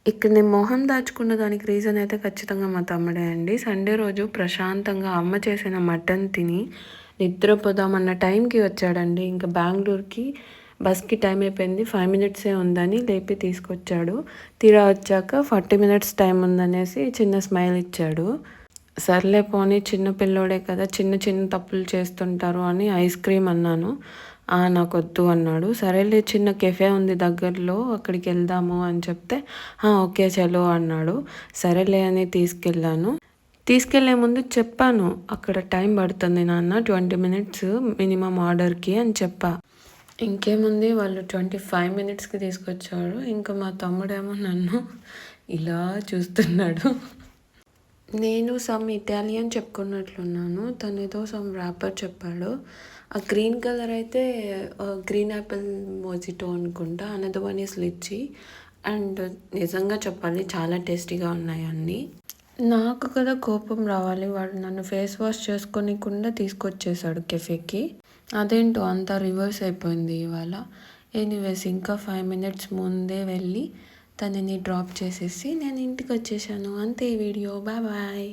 ఇక్కడ నేను మొహం దాచుకున్న దానికి రీజన్ అయితే ఖచ్చితంగా మా తమ్ముడే అండి. సండే రోజు ప్రశాంతంగా అమ్మ చేసిన మటన్ తిని నిద్రపోదామన్న టైంకి వచ్చాడండి. ఇంకా బెంగుళూరుకి బస్‌కి టైం అయిపోయింది. 5 మినిట్సే ఉందని లేపి తీసుకొచ్చాడు. తీరా వచ్చాక 40 మినిట్స్ టైం ఉందనేసి చిన్న స్మైల్ ఇచ్చాడు. సర్లే పోనీ చిన్న పిల్లోడే కదా! చిన్న చిన్న తప్పులు చేస్తుంటారు అని ఐస్ క్రీమ్ అన్నాను. నాకొద్దు అన్నాడు. సరేలే చిన్న కెఫే ఉంది దగ్గరలో అక్కడికెళ్దాము అని చెప్తే, ఓకే చలో అన్నాడు. సరేలే అని తీసుకెళ్ళాను. తీసుకెళ్ళే ముందు చెప్పాను, అక్కడ టైం పడుతుంది నాన్న 20 మినిట్స్ మినిమమ్ ఆర్డర్‌కి అని చెప్పా. ఇంకేముంది వాళ్ళు 25 మినిట్స్‌కి తీసుకొచ్చారు. ఇంకా మా తమ్ముడేమో నన్ను ఇలా చూస్తున్నాడు. నేను సమ్ ఇటాలియన్ చెప్పుకున్నట్లున్నాను. తనేదో సమ్ ర్యాపర్ చెప్పాడు. ఆ గ్రీన్ కలర్ అయితే గ్రీన్ యాపిల్ మోజిటో అనుకుంటా. Another one is lychee. And నిజంగా చెప్పాలి చాలా టేస్టీగా ఉన్నాయి అన్నీ. నాకు కదా కోపం రావాలి. వాడు నన్ను ఫేస్ వాష్ చేసుకోనీకుండా తీసుకొచ్చేసాడు కెఫేకి. అదేంటో అంతా రివర్స్ అయిపోయింది ఇవాళ. ఎనీవేస్ ఇంకా 5 మినిట్స్ ముందే వెళ్ళి తనని డ్రాప్ చేసేసి నేను ఇంటికి వచ్చేసాను. అంతే ఈ వీడియో. Bye bye.